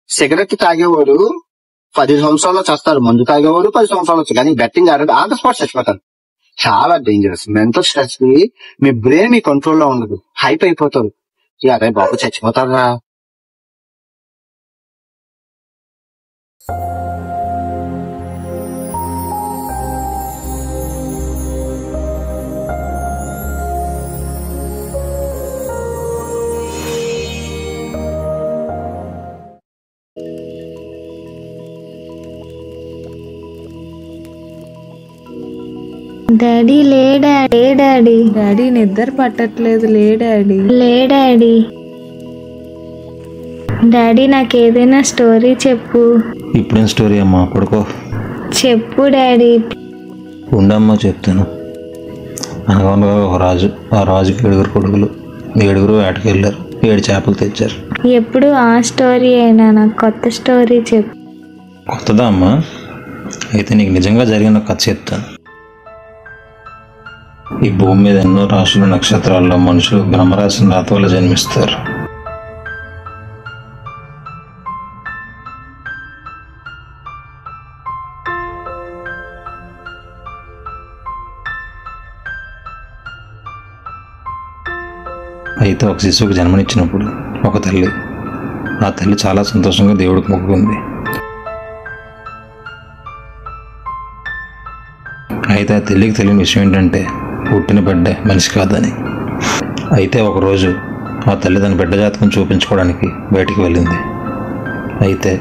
Cigarette తాగేవాడు 10 సంవత్సరాల్లో చేస్తారు, మందు తాగేవాడు 10 సంవత్సరాలు వచ్చి, కానీ బెట్టింగ్ ఆడే ఆన్ ద స్పాట్ చచ్చిపోతారు. చాలా డేంజరస్. మెంటల్ స్ట్రెస్ కి మీ బ్రెయిన్ మీ కంట్రోల్ లో ఉండదు, హైప్ అయిపోతారు. అరే బాబు చచ్చిపోతారా. డాడీ లే డాడీ, డాడీ డాడీ నిద్ర పట్టట్లేదు. లే డాడీ. లే డాడీ. డాడీ నాకేదైనా స్టోరీ చెప్పు. ఇప్పుడేం స్టోరీ అమ్మా, పడుకో. చెప్పు డాడీ. ఉండమ్మా చెప్తాను. అనగా ఒక రాజు, ఆ రాజుకి 7 కొడుకులు. 7 వేటకి వెళ్ళారు, 7 చేపలు తెచ్చారు. ఎప్పుడు ఆ స్టోరీ అయినా, నాకు కొత్త స్టోరీ చెప్పు. కొత్తదా అమ్మా? అయితే నీకు నిజంగా జరిగిన కథ చెప్తాను. ఈ భూమి మీద ఎన్నో రాశులు నక్షత్రాల్లో మనుషులు బ్రహ్మరాశి రాత వల్ల జన్మిస్తారు. అయితే ఒక శిశువుకు జన్మనిచ్చినప్పుడు ఒక తల్లి, ఆ తల్లి చాలా సంతోషంగా దేవుడికి మొక్కుకుంది. అయితే ఆ తల్లికి తెలియని విషయం ఏంటంటే పుట్టిన బిడ్డ మనిషి కాదని. అయితే ఒకరోజు ఆ తల్లి తన బిడ్డ జాతకం చూపించుకోవడానికి బయటికి వెళ్ళింది. అయితే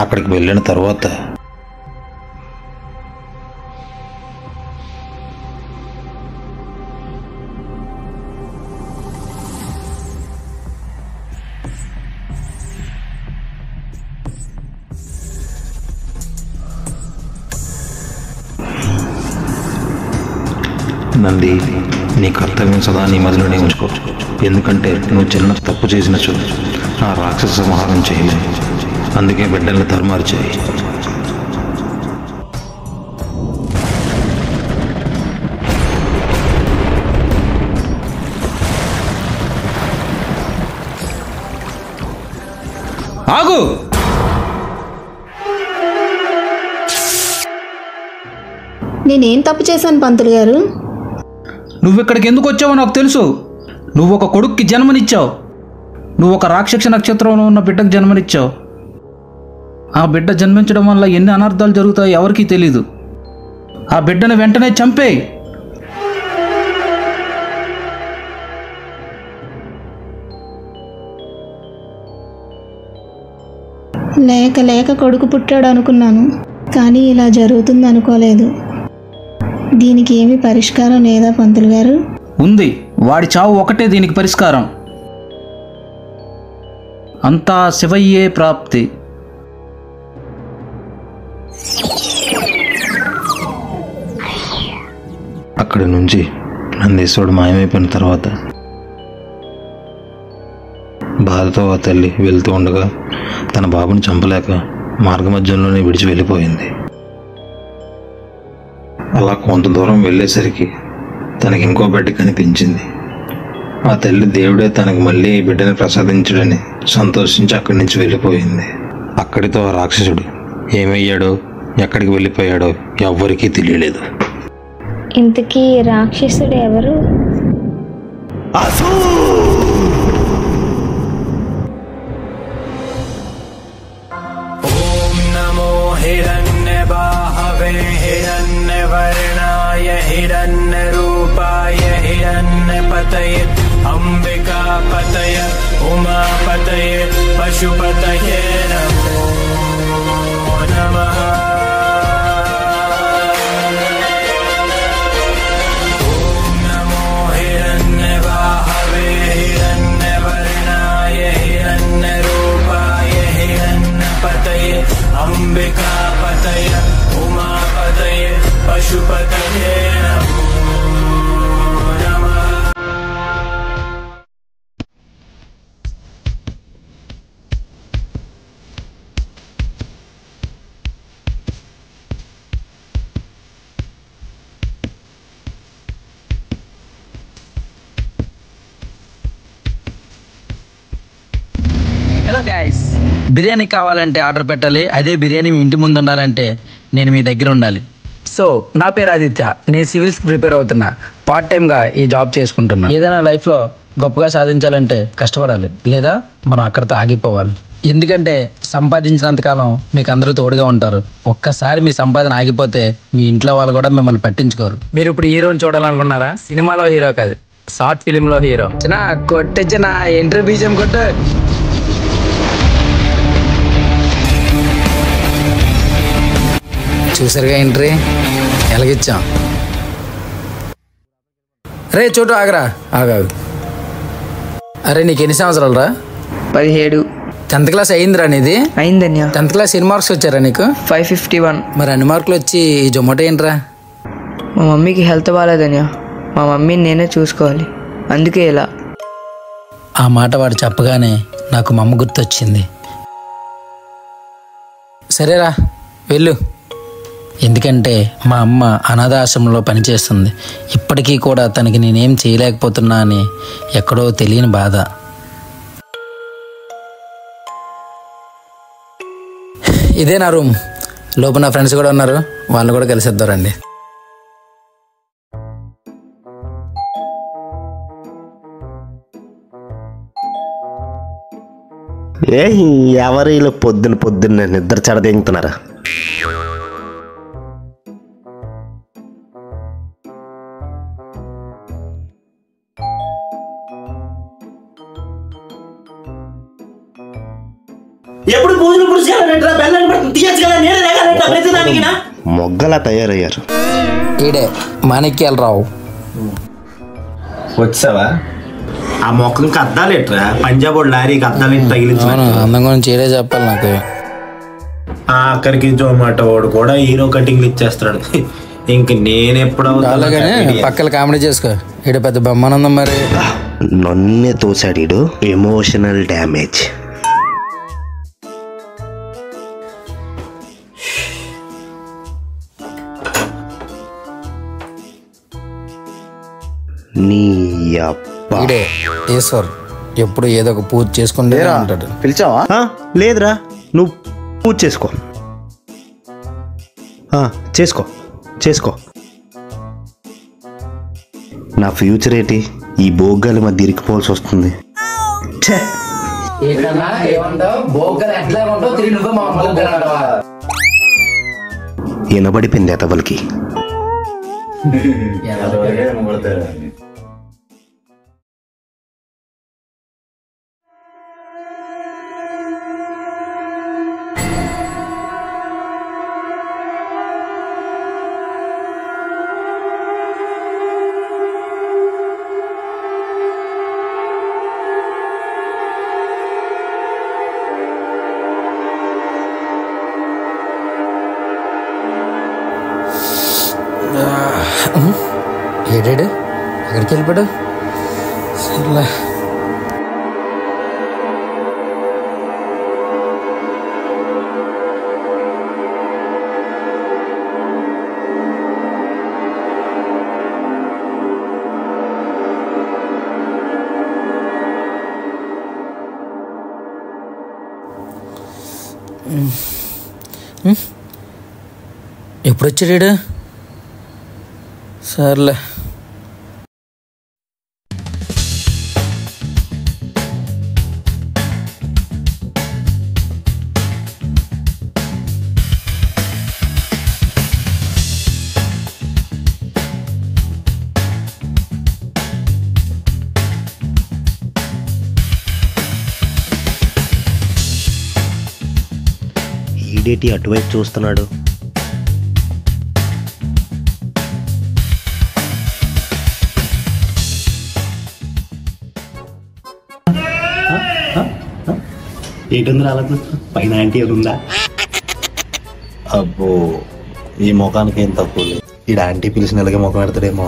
అక్కడికి వెళ్ళిన తర్వాత నంది, నీ కర్తవ్యం సదా నీ మదిలోనే ఉంచుకో. ఎందుకంటే నువ్వు చిన్న తప్పు చేసినచో ఆ రాక్షస సంహారం చేయలేవు. అందుకే బిడ్డల్ని తర్మారు చేయి. ఆగు! నేనేం తప్పు చేశాను పంతులు గారు? నువ్వు ఇక్కడికి ఎందుకు వచ్చావో నాకు తెలుసు. నువ్వు ఒక కొడుక్కి జన్మనిచ్చావు. నువ్వు ఒక రాక్షస నక్షత్రంలో ఉన్న బిడ్డకు జన్మనిచ్చావు. ఆ బిడ్డ జన్మించడం వల్ల ఎన్ని అనర్థాలు జరుగుతాయో ఎవరికీ తెలీదు. ఆ బిడ్డను వెంటనే చంపేయి. లేక లేక కొడుకు పుట్టాడు అనుకున్నాను, కానీ ఇలా జరుగుతుంది అనుకోలేదు. దీనికి ఏమీ పరిష్కారం లేదా పంతులు గారు? ఉంది. వాడి చావు ఒకటే దీనికి పరిష్కారం. అంతా శివయ్యే ప్రాప్తి. అక్కడి నుంచి నందీశ్వరుడు మాయమైపోయిన తర్వాత బాధతో ఆ తల్లి వెళ్తూ ఉండగా తన బాబుని చంపలేక మార్గమధ్యంలోనే విడిచి వెళ్ళిపోయింది. అలా కొంత దూరం వెళ్ళేసరికి తనకి ఇంకో బిడ్డ కనిపించింది. ఆ తల్లి దేవుడే తనకు మళ్ళీ ఈ బిడ్డని ప్రసాదించడని సంతోషించి అక్కడి నుంచి వెళ్ళిపోయింది. అక్కడితో ఆ రాక్షసుడు ఏమయ్యాడో, ఎక్కడికి వెళ్ళిపోయాడో ఎవ్వరికీ తెలియలేదు. ఇంతకీ రాక్షసుడు ఎవరు? ఓం నమో హిరణ్యబాహవే హిరణ్యవర్ణాయ హిరణ్యరూపాయ హిరణ్యపతయే అంబికాపతయ ఉమాపతయే పశుపతయే నమో నమః. ఓం నమో హిరణ్యబాహవే హిరణ్యవర్ణాయ హిరణ్యరూపాయ హిరణ్యపతయే అంబికాపతయ ఉమాపతయే పశుపతయే నమో నమః. Hello guys, బిర్యానీ కావాలంటే ఆర్డర్ పెట్టాలి, అదే బిర్యానీ మీ ఇంటి ముందు ఉండాలంటే నేను మీ దగ్గర ఉండాలి. సో నా పేరు ఆదిత్య, నేను సివిల్స్ ప్రిపేర్ అవుతున్నా, పార్ట్ టైంగా ఈ జాబ్ చేసుకుంటున్నా. ఏదైనా లైఫ్లో గొప్పగా సాధించాలంటే కష్టపడాలి, లేదా మనం అక్కడితో ఆగిపోవాలి. ఎందుకంటే సంపాదించినంతకాలం మీకు అందరూ తోడుగా ఉంటారు. ఒక్కసారి మీ సంపాదన ఆగిపోతే మీ ఇంట్లో వాళ్ళు కూడా మిమ్మల్ని పట్టించుకోరు. మీరు ఇప్పుడు హీరోని చూడాలనుకున్నారా? సినిమాలో హీరో కాదు, షార్ట్ ఫిలిం లో హీరో. కొట్టొచ్చిన ఎంట్రీ బీజం కొట్టు. చూసారుగా ఎంట్రీ ఎలాగిచ్చాం. రే చోటు ఆగరా, ఆగాగు. అరే నీకు ఎన్ని సంవత్సరాలు రా? 17. 10th క్లాస్ అయిందిరా నీది? అయిందన్యా. 10th క్లాస్ ఎన్ని మార్క్స్ వచ్చారా నీకు? 551. మరి అన్ని మార్కులు వచ్చి ఈ జొమాటో ఏంట్రా? మా మమ్మీకి హెల్త్ బాగాలేదన్యా, మా మమ్మీని నేనే చూసుకోవాలి, అందుకే ఇలా. ఆ మాట వాడు చెప్పగానే నాకు మా అమ్మ గుర్తొచ్చింది. సరేరా వెళ్ళు, ఎందుకంటే మా అమ్మ అనాథాశ్రమంలో పనిచేస్తుంది. ఇప్పటికీ కూడా తనకి నేనేం చేయలేకపోతున్నా అని ఎక్కడో తెలియని బాధ. ఇదే నా రూమ్. లోపల నా ఫ్రెండ్స్ కూడా ఉన్నారు, వాళ్ళు కూడా కలిసిద్దారండి. ఎవరిలో పొద్దున్న నిద్ర చెడదెంగుతున్నారా? ఎప్పుడు పూజలు పురుషాలంటరా బెల్లని పడుతుంది తీయచ్చు కదా, నేనే రేగాలంట ప్రతిదానికి. మొగ్గలా తయారయ్యారు. ఈడే మాణిక్యాలరావు. వచ్చావా? ఆ మొక్కకి అద్దాలేట్రా, పంజాబ్ లారీకి అద్దాలేంటి తగిలించాను. అందం గురించి ఏడే చెప్పాలి నాకు. ఆఖరికి జొమాటో వాడు కూడా హీరో కటింగ్లు ఇచ్చేస్తాడు. ఇంక నేనెప్పుడు పక్కల కామెడీ చేసుకో. ఈడ పెద్ద బ్రహ్మానందం. మరి నన్నే తోసాడు. Emotional damage. నీ ఈడే ఈశ్వర్ ఎప్పుడు ఏదో ఒక పూజ చేసుకుంటే ఉంటాడు. పిలిచావా? లేదురా, నువ్వు పూజ చేసుకో. చేసుకో చేసుకో. నా ఫ్యూచర్ ఏంటి ఈ బోగ్గాలి మధ్య ఇరికిపోవాల్సి వస్తుంది. వినబడిపోయింది ఎతవలకి. ఏడాడు ఎక్కడికి వెళ్ళిపోయాడు? సర్లే. ఎప్పుడు వచ్చాడు? సర్లే. ఈడేటి అటువైపు చూస్తున్నాడు. ఏంటుంది రాలేదు? పైన ఆంటీ ఉందా? అబ్బో, ఈ ముఖానికి ఏం తక్కువ లేదు. ఈ ఆంటీ పిలిచిన ఇలాగే ముఖం పెడతాడేమో.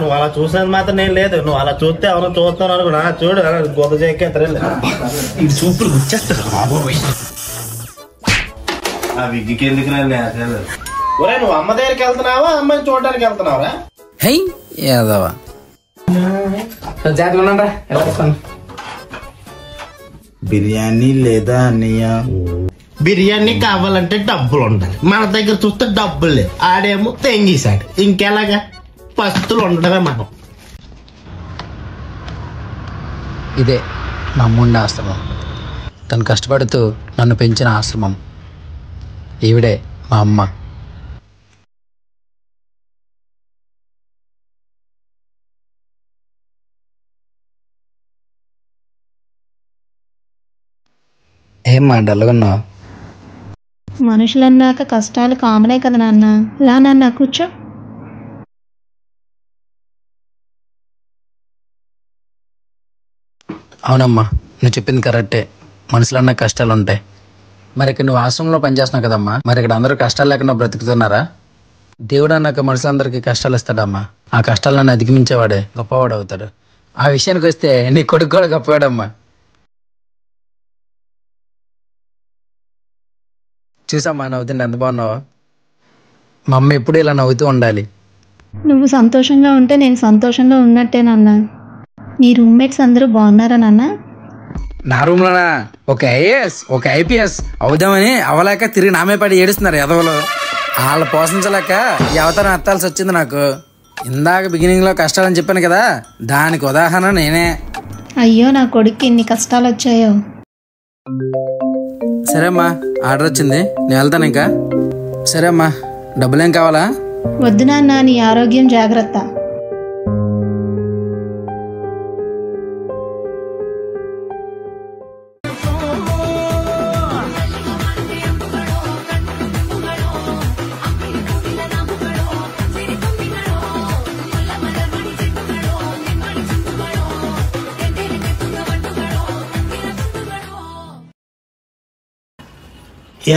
నువ్వు అలా చూసినది మాత్రం నేను లేదు. నువ్వు అలా చూస్తే ఎవరో చూస్తాను అనుకున్నా. చూడు గొప్ప చేస్తారు చూపులు వచ్చేస్తారు. ఆ విగ్గికి ఎందుకు ఒరే, నువ్వు అమ్మ దగ్గరికి వెళ్తున్నావా అమ్మాయిని చూడడానికి వెళ్తున్నావా? హై యాదవా, జాగ్రత్తగా ఉన్నారా? బిర్యానీ లేదా అన్నయ్య? బిర్యానీ కావాలంటే డబ్బులు ఉండాలి, మన దగ్గర చూస్తే డబ్బులు లేదు. ఆడేమో తెంగేశాడు, ఇంకెలాగా? పస్తులు ఉండడమే మనం. ఇదే మా అమ్ముండే ఆశ్రమం. తను కష్టపడుతూ నన్ను పెంచిన ఆశ్రమం. ఈవిడే మా అమ్మ. ఏమ్మా డల్గొన్నావు? మనుషులన్నాక కష్టాలు కామనే కదా నాన్న. రా నాన్న కూర్చో. అవునమ్మా, నువ్వు చెప్పింది కరెక్టే. మనుషులన్న కష్టాలు ఉంటాయి. మరి ఇక్కడ నువ్వు ఆశ్రమంలో పనిచేస్తున్నావు కదమ్మా, మరి ఇక్కడ అందరూ కష్టాలు లేకుండా బ్రతుకుతున్నారా? దేవుడు అన్నాక మనుషులందరికీ కష్టాలు ఇస్తాడమ్మా. ఆ కష్టాలను అధిగమించేవాడే గొప్పవాడు అవుతాడు. ఆ విషయానికి వస్తే నీ కొడుకు కూడా గొప్పవాడమ్మా. చూసమ్మా నవ్వుతుండే ఎంత బాగున్నావు. మా అమ్మ ఎప్పుడు ఇలా నవ్వుతూ ఉండాలి. నువ్వు సంతోషంగా ఉంటే నేను సంతోషంగా ఉన్నట్టే నాన్న. నీ రూమ్మేట్స్ అందరూ బాగున్నారా నాన్న? నా రూమ్లోనా ఒక ఐఏఎస్ ఒక ఐపీఎస్ అవుదామని అవలేక తిరిగి నామే పడి ఏడుస్తున్నారు ఎదవలు. వాళ్ళు పోషించలేక ఈ అవతారం ఎత్తాల్సి వచ్చింది నాకు. ఇందాక బిగినింగ్లో కష్టాలని చెప్పాను కదా, దానికి ఉదాహరణ నేనే. అయ్యో నా కొడుక్కి ఇన్ని కష్టాలు వచ్చాయో. సరే అమ్మా, ఆర్డర్ వచ్చింది, నేను వెళ్తాను ఇంకా. సరే అమ్మా, డబ్బులేం కావాలా? వద్దు నాన్న, నీ ఆరోగ్యం జాగ్రత్త.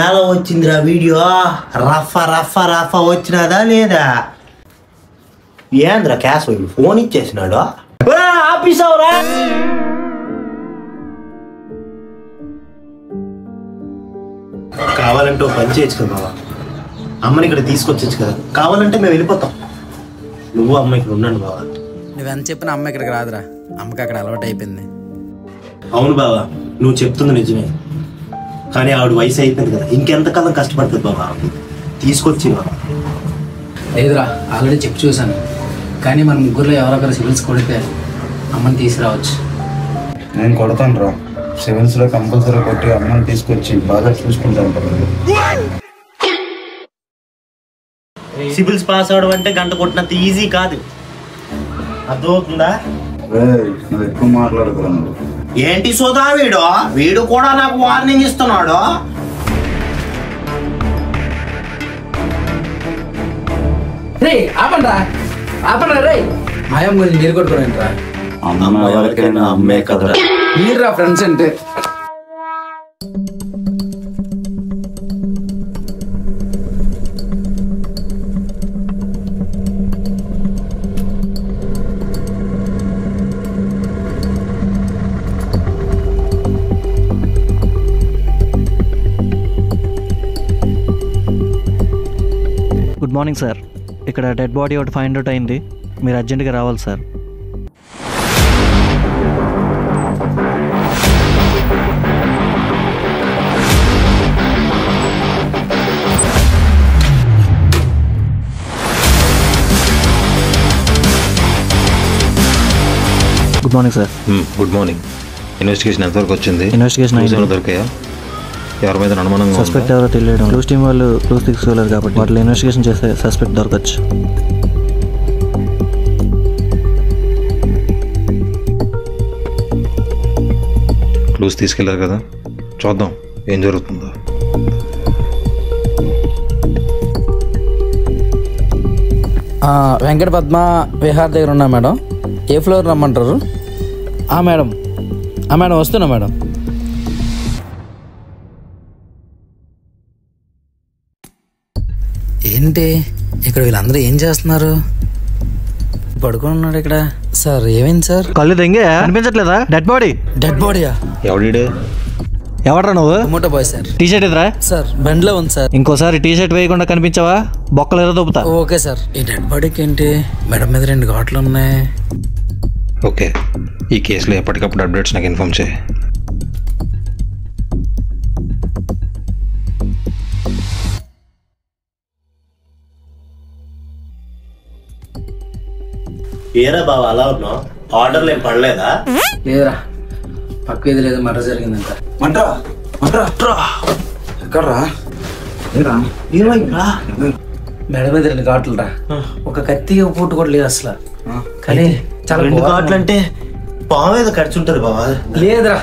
ఎలా వచ్చిందిరా వీడియో? రఫా రఫా రఫా వచ్చినదా లేదా? ఏంద్రా క్యాష్ ఫోన్ ఇచ్చేసినాడు. ఆపేసావురా? కావాలంటే ఓ పని చేయొచ్చు కదా బాబా, అమ్మని ఇక్కడ తీసుకొచ్చు కదా. కావాలంటే మేము వెళ్ళిపోతాం, నువ్వు అమ్మ ఇక్కడ ఉన్నాను బాబా. నువ్వెంత చెప్పినా అమ్మ ఇక్కడికి రాదురా, అమ్మకి అక్కడ అలవాటు అయిపోయింది. అవును బాబా, నువ్వు చెప్తుంది నిజమే, కానీ ఆవిడ వయసు అయిపోయింది కదా, ఇంకెంతకాలం కష్టపడుతుంది బాబా. తీసుకొచ్చి బాబా. లేదురా, ఆల్రెడీ చెప్పి చూశాను. కానీ మన ముగ్గురులో ఎవరొకరు సివిల్స్ కొడితే అమ్మని తీసుకురావచ్చు. నేను కొడతాను రా, సివిల్స్లో కంపల్సరీ కొట్టి అమ్మని తీసుకొచ్చి బాగా చూసుకుంటాను. సివిల్స్ పాస్ అవడం అంటే గంట కొట్టినంత ఈజీ కాదు, అర్థమవుతుందా? నువ్వు ఎక్కువ మాట్లాడుతున్నాను. ఏంటి సోదా వీడు కూడా నాకు వార్నింగ్ ఇస్తున్నాడు. మాయం గురించి మీరు కొట్టుకోండిరా. అమ్మ ఎవరికైనా అమ్మే కదరా. మీరురా ఫ్రెండ్స్ అంటే. Good morning sir. ఇక్కడ డెడ్ బాడీ ఒకటి ఫైండ్ అవుట్ అయింది, మీరు అర్జెంటుగా రావాలి sir. Good morning sir. Good morning. Investigation ఎంతవరకు వచ్చింది? ఇన్వెస్టిగేషన్ ఏమైనా దొరికాయా? ఎవరి మీద అనుమానంగా సస్పెక్ట్ ఎవరో తెలియడం. క్లూస్ టీమ్ వాళ్ళు క్లూస్ తీసుకోలేరు కాబట్టి వాటిలో ఇన్వెస్టిగేషన్ చేస్తే సస్పెక్ట్ దొరకచ్చు. క్లూస్ తీసుకెళ్లారు కదా, చూద్దాం ఏం జరుగుతుందో. వెంకట పద్మ విహార్ దగ్గర ఉన్నా మేడం. ఏ ఫ్లోర్ రమ్మంటారు? మేడం మేడం వస్తున్నా మేడం. ఏంటి ఇక్కడ వీళ్ళందరూ ఏం చేస్తున్నారు? పడుకొని ఉన్నాడు ఇక్కడ. సార్ ఏమైంది సార్? కళ్ళు దెంగే అనిపించట్లేదా? Dead body. డెడ్ బాడీయా? ఎవడరా నువ్వు? మూట బాయ్ సార్. టీ షర్ట్ ఎదురా సార్? బండిలో ఉంది సార్. ఇంకోసారి టీ షర్ట్ వేయకుండా కనిపించావా బొక్కలు ఎర్ర దొబ్బుతా. Okay sir. ఈ డెడ్ బాడీకి ఏంటి మెడ మీద 2 ఘాట్లు ఉన్నాయి. ఓకే, ఈ కేసులో ఎప్పటికప్పుడు అప్డేట్స్ నాకు ఇన్ఫార్మ్ చేయి. ఏరా బాబా అలా ఉన్నావు? ఆర్డర్లు ఏం పడలేదా? లేదురా, పక్క ఏది లేదు, మర్ర జరిగిందంట. ఎక్కడ్రా? మెడ మీద 2 ఘాట్లు రా, ఒక కత్తి ఒక పూట కూడా లేదు అసలు. కానీ చాలా 2 ఘాట్లు అంటే పాము ఏదో కడుచుంటది బాబా. లేదురా,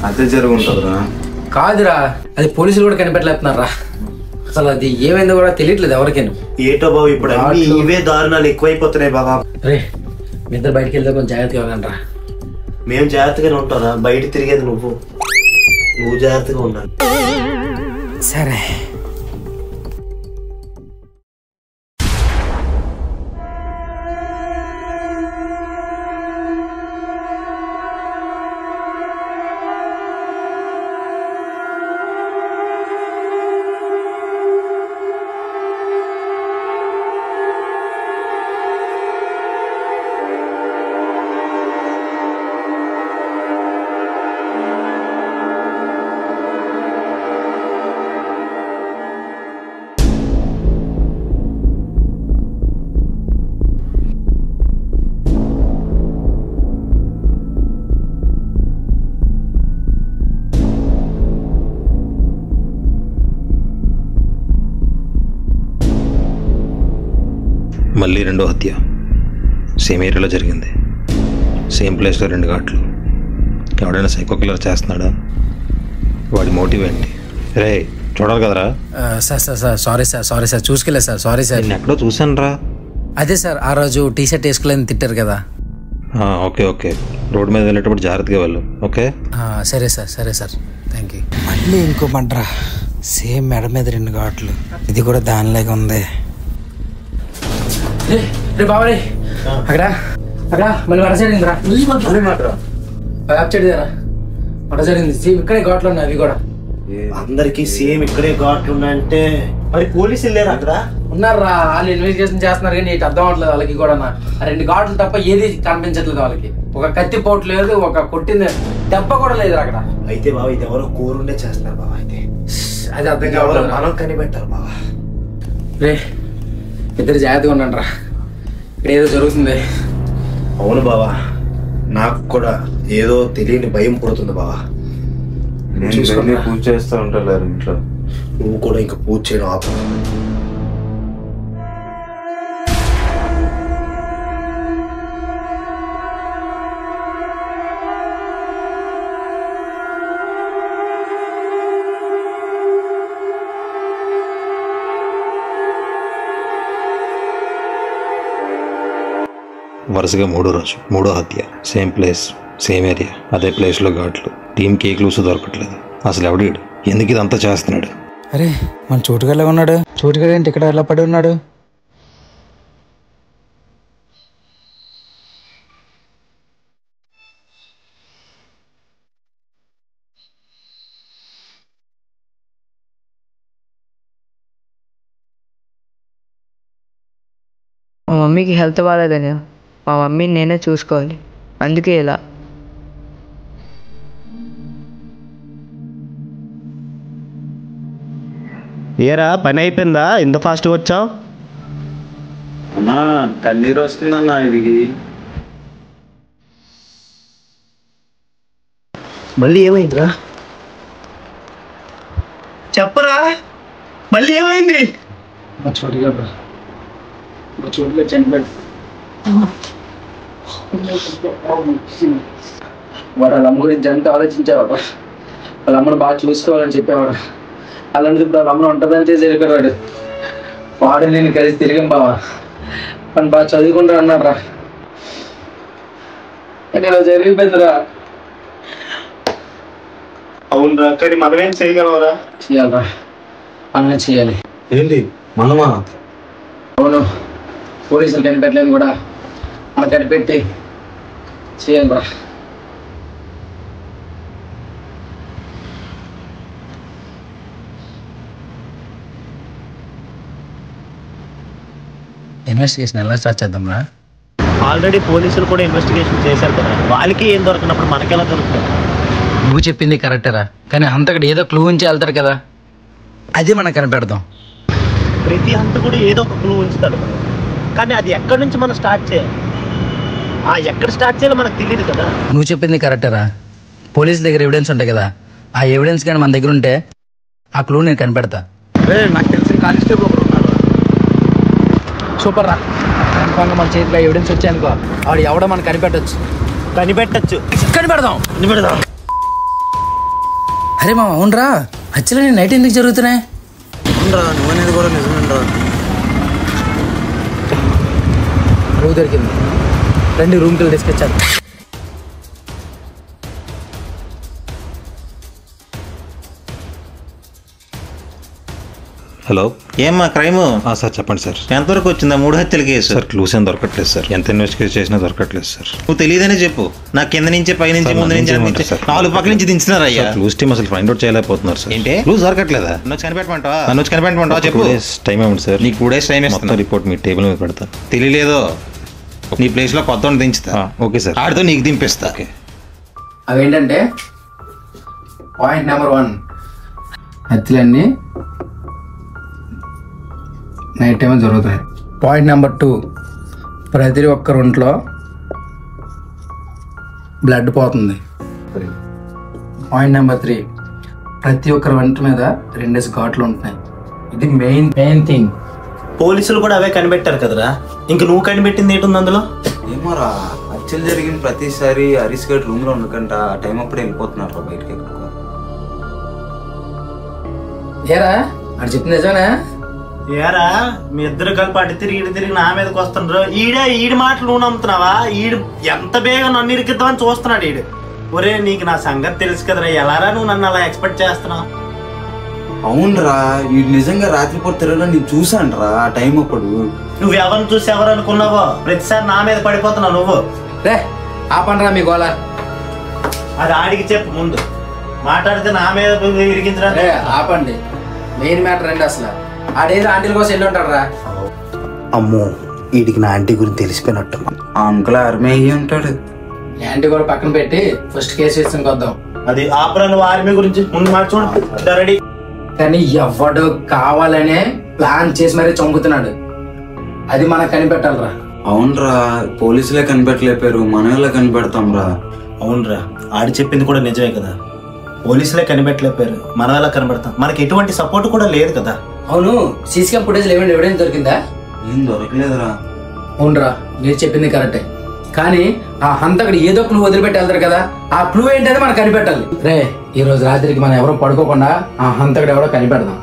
అదే జరుగుంటుందిరా. కాదురా, అది పోలీసులు కూడా కనిపెట్టలేస్తున్నారా. అసలు అది ఏమైందో కూడా తెలియట్లేదు ఎవరికేను. ఏటో బాబు ఇప్పుడు ఇవే దారుణాలు ఎక్కువైపోతున్నాయి బాబా. రే, మీ ఇద్దరు బయటికి వెళ్తే కొంచెం జాగ్రత్తగా వెళ్ళండి రా. మేము జాగ్రత్తగానే ఉంటారా, బయట తిరిగేది నువ్వు జాగ్రత్తగా ఉండాలి. సరే. మళ్ళీ 2వ హత్య సేమ్ ఏరియాలో జరిగింది. సేమ్ ప్లేస్లో 2 ఘాట్లు. ఎవడైనా సైకో కిల్లర్ చేస్తున్నాడా? వాడి మోటివ్ ఏంటి? రే చూడాలి కదరా. సార్ సారీ సార్ చూసుకెళ్ళా సారీ సార్. నేను ఎక్కడో చూశాను రా. అదే సార్, ఆ రోజు టీషర్ట్ వేసుకోలేని తిట్టారు కదా. ఓకే రోడ్డు మీద వెళ్ళేటప్పుడు జాగ్రత్తగా వెళ్ళు. ఓకే సరే సార్ థ్యాంక్ యూ. మళ్ళీ ఇంకో మంటరా, సేమ్ మెడ మీద 2 ఘాట్లు. ఇది కూడా దానిలాగా ఉంది. రే బాబా, అక్కడ మళ్ళీ మడ జరిగిందిరా. మడ జరిగింది, సేమ్ ఇక్కడే ఘాట్లు ఉన్నాయి. అవి కూడా అందరికి సేమ్ ఇక్కడే ఘాట్లు ఉన్నాయంటే మరి పోలీసులు లేరు అక్కడ? ఉన్నారా, వాళ్ళు ఇన్వెస్టిగేషన్ చేస్తున్నారు కానీ నీకు అర్థం అవట్లేదు వాళ్ళకి కూడా. ఆ 2 ఘాట్లు తప్ప ఏది కనిపించట్లేదు వాళ్ళకి. ఒక కత్తి పోటు లేదు, ఒక కొట్టింది దెబ్బ కూడా లేదు అక్కడ. అయితే బాబా ఇది ఎవరో కోరుండే చేస్తున్నారు బాబా. అయితే అది అర్థం కావాలి, మనం కనిపెట్టాలి బాబా. రే ఇద్దరు జాగ్రత్తగా ఉండండి రా, ఇక్కడ ఏదో జరుగుతుంది. అవును బాబా, నాకు కూడా ఏదో తెలియని భయం పుడుతుంది బాబా. పూజ చేస్తూ ఉంటారు ఇంట్లో. నువ్వు కూడా ఇంకా పూజ చేయడం ఆపు. వరుసగా 3వ రోజు 3వ హత్య. సేమ్ ప్లేస్ సేమ్ ఏరియా, అదే ప్లేస్లో ఘాట్లు. టీంకి ఏ క్లూస్ దొరకట్లేదు. అసలు ఎవడీడు, ఎందుకు ఇదంతా చేస్తున్నాడు? అరే మన చోటుగా ఉన్నాడు. చోటుగా ఏంటి ఇక్కడ ఎలా పడి ఉన్నాడు? మా మమ్మీకి హెల్త్ బాగాలేదని మా మమ్మీని నేనే చూసుకోవాలి, అందుకే ఇలా. ఏరా పని అయిపోయిందా? ఇంత ఫాస్ట్ వచ్చావు? అన్నా కన్నీరు వస్తుందన్నా. ఇది మళ్ళీ ఏమైందిరా? చెప్పరా, మళ్ళీ ఏమైంది? వాడు వాళ్ళ అమ్మ గురించి ఎంత ఆలోచించేవాడు. వాళ్ళ అమ్మను బాగా చూసుకోవాలని చెప్పేవాడు. అలాంటిది ఇప్పుడు వాళ్ళ అమ్మను ఉంటుందని చేసి వెళ్ళిపోయాడు. వాడు నేను కలిసి తిరిగాం బావా, మనం బాగా చదువుకుంటా అన్నాడు రా. కానీ ఇలా జరిగిపోయిందిరా. అవునరా, కానీ మనమేం చేయగలవరా? చేయాలరా, మనమే చేయాలి. ఏంటి మనమా? అవును, పోలీసులు కనిపెట్టలేని కూడా మన కనిపెట్టి చేయాలి రా. ఇన్వెస్టిగేషన్ ఎలా స్టార్ట్ చేద్దాం రా? ఆల్రెడీ పోలీసులు కూడా ఇన్వెస్టిగేషన్ చేశారు కదా, వాళ్ళకి ఏం దొరకనప్పుడు మనకెలా దొరుకుతుంది? నువ్వు చెప్పింది కరెక్టేరా, కానీ హంతకుడు ఏదో క్లూ ఉంచి వెళ్తాడు కదా, అది మనం కనిపెడదాం. ప్రతి హంతకుడు ఏదో ఒక క్లూ ఉంచుతాడు. కానీ అది ఎక్కడి నుంచి మనం స్టార్ట్ చేయాలి, ఆ ఎక్కడ స్టార్ట్ చేయాలో మనకు తెలియదు కదా. నువ్వు చెప్పింది కరెక్టరా. పోలీస్ దగ్గర ఎవిడెన్స్ ఉంటాయి కదా, ఆ ఎవిడెన్స్ కానీ మన దగ్గర ఉంటే ఆ క్లూ నేను కనిపెడతా. నాకు తెలిసిన కానిస్టేబుల్ ఒకరు ఉన్నారు. సూపర్ రా. కన్ఫామ్గా మన చేతిలో ఎవిడెన్స్ వచ్చాయనుకో, ఆవిడ ఎవడో మనం కనిపెట్టచ్చు. కనిపెడదాం. అరే మా అవునరా, యాక్చువల్లీ నేను నైట్ ఎందుకు జరుగుతున్నాయి? అవునరా, నువ్వనేది కూడా నిజమేనరా. రూమ్ దొరికింది, రండి రూమ్కి వెళ్ళి తీసుకొచ్చాను. హలో, ఏమ్మా క్రైమ్? సార్ చెప్పండి సార్. ఎంతవరకు వచ్చిందా 3 హత్యల కేసు? సార్ క్లూస్ ఏం దొరకట్లేదు సార్. ఎంత ఇన్వెస్టిగేట్ చేసినా దొరకట్లేదు సార్. నువ్వు తెలియదనే చెప్పు. నా కింద నుంచి పై నుంచి ముందు నుంచి 4 పక్కల నుంచి దించినారు అయ్యా. క్లూస్ టీమ్ అసలు ఫైండ్ అవుట్ చేయలేకపోతున్నారు సార్. ఏంటి క్లూస్ దొరకట్లేదా? నన్ను కనిపెట్టమంటావా చెప్పు. టైం ఏమండి సార్? నీకు 2 days టైం ఇస్తాను. రిపోర్ట్ మీ టేబుల్ మీద పెడతాను. తెలియలేదో, నీ ప్లేస్ లో కొత్త దించుతా. Okay sir. ఆడితో నీకు దింపిస్తా. అవేంటంటే పాయింట్ నెంబర్ 1, హత్యలన్నీ నైట్ టైం జరుగుతాయి. పాయింట్ నెంబర్ 2, ప్రతి ఒక్కరి ఒంట్లో బ్లడ్ పోతుంది. పాయింట్ నెంబర్ 3, ప్రతి ఒక్కరి వంట మీద 2 ఘాట్లు ఉంటున్నాయి. ఇది మెయిన్ థింగ్. పోలీసులు కూడా అవే కనిపెట్టారు కదరా, ఇంక నువ్వు కనిపెట్టింది ఏంటుంది అందులో? ఏమోరా, హత్యలు జరిగిన ప్రతిసారి హరీష్ గారు రూమ్ లో ఉండకంట ఆ టైం అప్పుడే వెళ్ళిపోతున్నారు బయటకి. ఏరా అది చెప్పింది నిజమేనా? ఏరా మీ ఇద్దరు కలిపి అటు తిరిగి నా మీదకి వస్తుండ్రు. ఈడి మాటలు నువ్వు నమ్ముతున్నావా? ఈడు ఎంత బేగా నన్ను ఇరికిద్దామని చూస్తున్నాడు ఈడు. ఒరే నీకు నా సంగతి తెలుసు కదరా, ఎలారా నువ్వు నన్ను అలా ఎక్స్పెక్ట్ చేస్తున్నావు? అవునరా, వీడు నిజంగా రాత్రిపూట తిరగడం నేను చూసాను రా ఆ టైం అప్పుడు. నువ్వు ఎవరిని చూసి ఎవరు అనుకున్నావో, ప్రతిసారి నా మీద పడిపోతున్నావు నువ్వు. రే ఆపండ్రా మీ గోళ. అది ఆడికి చెప్పు ముందు, మాట్లాడితే నా మీద ఇరికించరా. ఆపండి, మెయిన్ మ్యాటర్ రండి. అసలు ఆడేదో ఆంటీల కోసం వెళ్ళి ఉంటాడు రా. అమ్మో, వీడికి నా ఆంటీ గురించి తెలిసిపోయినట్టు. ఆ అంకుల్ ఆర్మీ అయ్యి ఉంటాడు. యాంటీ కూడా పక్కన పెట్టి ఫస్ట్ కేసు వేసుకుని వద్దాం. అది ఆపరా, నువ్వు ఆర్మీ గురించి ముందు మాట చూడు. రెడీ. కానీ ఎవడు కావాలనే ప్లాన్ చేసి మరీ చంపుతున్నాడు, అది మనకు కనిపెట్టాలరా. అవునరా, పోలీసులే కనిపెట్టలేపారు, మనం ఎలా కనిపెడతాం రా? అవునరా, ఆడి చెప్పింది కూడా నిజమే కదా. పోలీసులే కనిపెట్టలేపారు, మనం ఎలా కనిపెడతాం? మనకి ఎటువంటి సపోర్ట్ కూడా లేదు కదా. అవును, సీసీ క్యామ్ ఫుటేజ్ ఏమైనా ఎవిడెన్స్ దొరికిందా? ఏం దొరకలేదురా. అవునరా, మీరు చెప్పింది కరెక్టే. కానీ ఆ హంతకుడు ఏదో క్లూ వదిలిపెట్టి వెళ్తారు కదా, ఆ క్లూ ఏంటనే మనం కనిపెట్టాలి. రే ఈ రోజు రాత్రికి మనం ఎవరో పడుకోకుండా ఆ హంతకుడు ఎవరో కనిపెడదాం.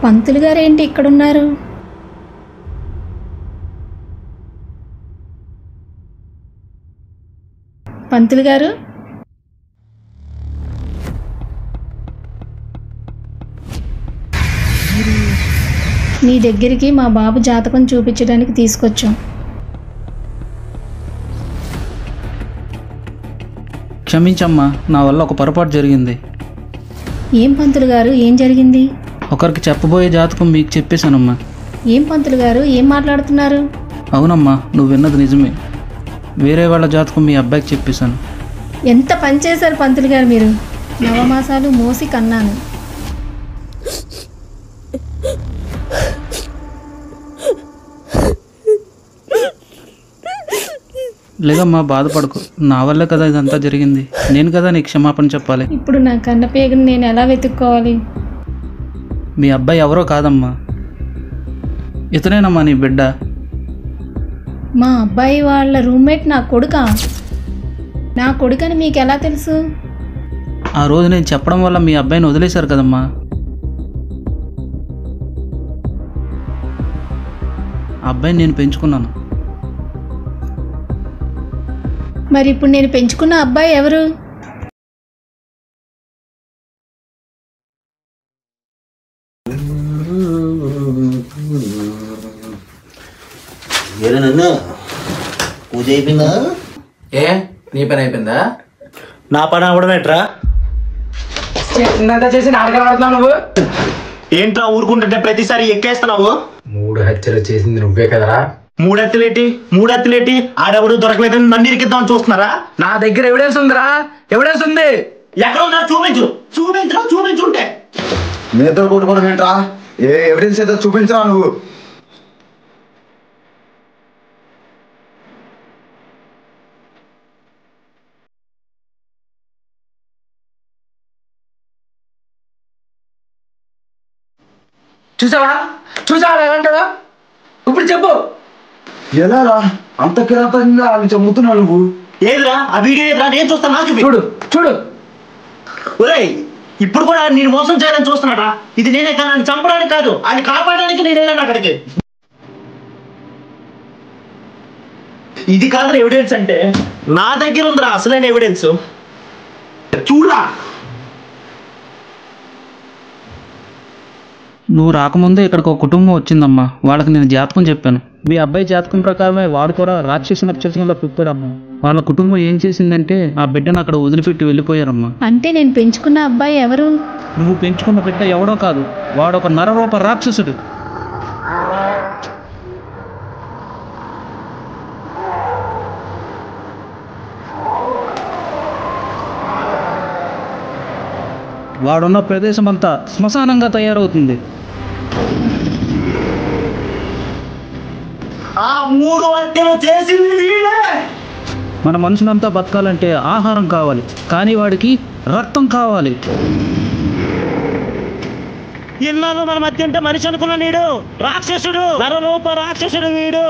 పంతులు గారు ఏంటి ఇక్కడున్నారు? పంతులు గారు, మీ దగ్గరికి మా బాబు జాతకం చూపించడానికి తీసుకొచ్చాం. క్షమించమ్మా, నా వల్ల ఒక పొరపాటు జరిగింది. ఏం పంతులు గారు, ఏం జరిగింది? ఒకరికి చెప్పబోయే జాతకం మీకు చెప్పేశానమ్మా. ఏం పంతులు గారు, ఏం మాట్లాడుతున్నారు? అవునమ్మా, నువ్వు విన్నది నిజమే. వేరే వాళ్ళ జాతకం మీ అబ్బాయికి చెప్పేశాను. ఎంత పని చేశారు పంతులు గారు మీరు. నవమాసాలు మోసి కన్నాను. లేదమ్మా, బాధపడకు. నా వల్లే కదా ఇదంతా జరిగింది. నేను కదా నీకు క్షమాపణ చెప్పాలి. ఇప్పుడు నా కన్న పేగుని నేను ఎలా వెతుక్కోవాలి? మీ అబ్బాయి ఎవరో కాదమ్మా, ఇతనేనమ్మా నీ బిడ్డ. మా అబ్బాయి వాళ్ళ రూమ్మేట్ నా కొడుకా? నా కొడుకని మీకు ఎలా తెలుసు? ఆ రోజు నేను చెప్పడం వల్ల మీ అబ్బాయిని వదిలేశారు కదమ్మా. ఆ అబ్బాయిని నేను పెంచుకున్నాను. మరి ఇప్పుడు నేను పెంచుకున్న అబ్బాయి ఎవరు? పూజ అయిపోయిందా? ఏ నీ పని అయిపోయిందా? నా పని అవడమేట్రా? చేసి నాటకాలు ఆడుతున్నావు నువ్వు. ఏంట్రా ఊరుకుంటుంటే ప్రతిసారి ఎక్కేస్తున్నావు? 3 హత్యలు చేసింది నువ్వే కదరా. మూడెత్తులేటి ఆడెవడు దొరకలేదని నన్ను ఇరికిద్దామని చూస్తున్నారా? నా దగ్గర ఎవిడెన్స్ ఉందిరా, ఎవిడెన్స్ ఉంది. ఎక్కడ ఉన్నా చూపించుంటే మీ ఇద్దరు కొట్టుకోవడం ఏంట్రా? ఏ ఎవిడెన్స్ ఏదో చూపించరా నువ్వు. చూసావా ఏమంటావా? ఇప్పుడు చెప్పు. ఎలా అంత కిరాతంగా అని చంపుతున్నావు నువ్వు? ఏదిరా ఆ వీడియో? ఏదిరా? నేను చూస్తాను, నాకు చూడు. ఒరేయ్, ఇప్పుడు కూడా నేను మోసం చేయాలని చూస్తున్నాడా? ఇది నేనే కానీ చంపడానికి కాదు, ఆయన కాపాడడానికి నేనేనా అక్కడికి. ఇది కాదు ఎవిడెన్స్ అంటే, నా దగ్గర ఉందిరా అసలైన ఎవిడెన్స్. చూడా, నువ్వు రాకముందే ఇక్కడికి ఒక కుటుంబం వచ్చిందమ్మా. వాళ్ళకి నేను జాతకం చెప్పాను. మీ అబ్బాయి జాతకం ప్రకారమే వాడు కూడా రాక్షస నక్షత్రంలో పుట్టాడమ్మా. వాళ్ళ కుటుంబం ఏం చేసిందంటే ఆ బిడ్డను అక్కడ వదిలిపెట్టి వెళ్ళిపోయారమ్మా. అంటే నేను పెంచుకున్న అబ్బాయి ఎవరు? నువ్వు పెంచుకున్న బిడ్డ ఎవడో కాదు, వాడు ఒక నరరూప రాక్షసుడు. వాడున్న ప్రదేశం అంతా శ్మశానంగా తయారవుతుంది. ఆ 3 హత్యలు చేసింది వీడే. మన మనుషులంతా బతకాలంటే ఆహారం కావాలి, కానీ వాడికి రక్తం కావాలి. ఇన్నాళ్ళు మన మధ్య అంటే మనిషి అనుకున్న నీడు రాక్షసుడు, నరరూప రాక్షసుడు వీడు.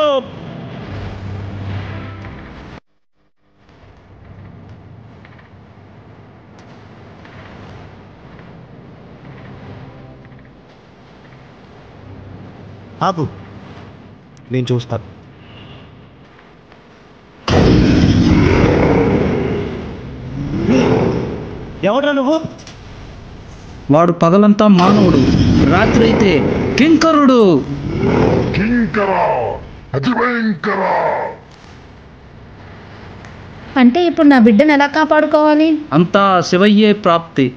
ఆపు, నేను చూస్తాను. ఎవడ్రా నువ్వు? వాడు పగలంతా మానవుడు, రాత్రి అయితే కింకరుడు. అంటే ఇప్పుడు నా బిడ్డను ఎలా కాపాడుకోవాలి? అంతా శివయ్యే ప్రాప్తి.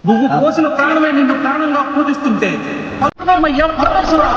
నువ్వు పోసిన ప్రాణమే నిన్ను ప్రాణంగా పూజిస్తుంటే పరమయ్య పరమేశ్వరా!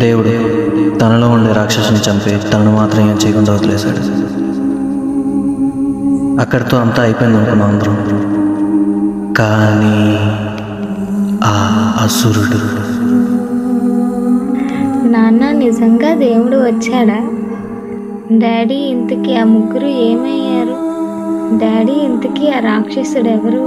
దేవుడు తనలో ఉండే రాక్షసుని చంపి తనను మాత్రం ఏం చేయకుండా వదిలేశాడు. అక్కడితో అంతా అయిపోయింది అనుకున్నాం అందరం. కానీ ఆ అసురుడు నాన్న, నిజంగా దేవుడు వచ్చాడా? డాడీ, ఇంతకీ ఆ ముగ్గురు ఏమయ్యారు? డాడీ, ఇంతకీ ఆ రాక్షసుడు ఎవరు?